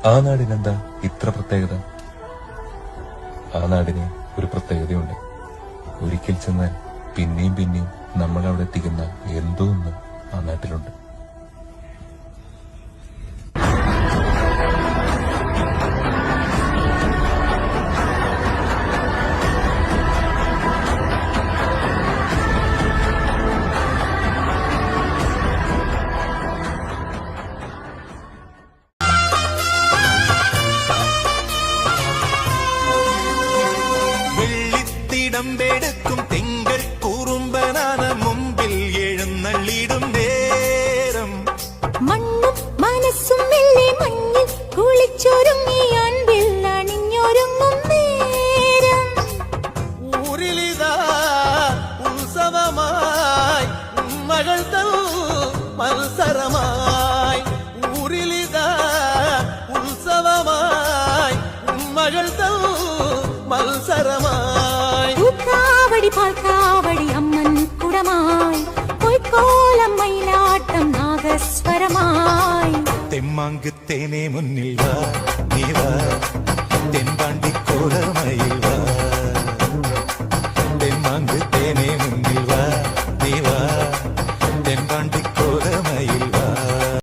ആ നാടിനെന്താ ഇത്ര പ്രത്യേകത? ആ നാടിന് ഒരു പ്രത്യേകതയുണ്ട്. ഒരിക്കൽ ചെന്നാൽ പിന്നെയും പിന്നെയും നമ്മൾ അവിടെ എത്തിക്കുന്ന എന്തോ ഒന്ന് ആ നാട്ടിലുണ്ട്. ടുക്കും തിങ്കൾ കൂറുമ്പനാന മുമ്പിൽ എഴുന്നള്ളിടും നേരം മണ്ണും മനസ്സും മെല്ലെ മഞ്ഞിൽ കുളിച്ചൊരുങ്ങി അൻപിൽ അണിഞ്ഞൊരുങ്ങും നേരം ഊരിലിതാ ഉത്സവമായി മകൾ തൽ മത്സരമായി ഊരിലിതാ ഉത്സവമായി മകൾ തൽ മത്സരമായി പൂക്കാവടി പാൽക്കാവടി അമ്മൻ കുടമായി പൊയ്ക്കോലം മയിലാട്ടം നാഗസ്വരമായി തെമ്മാങ്ക് തേനെ മുന്നിൽ വാ നീ വാ തെമ്പാണ്ടി കോലമയിൽ വാ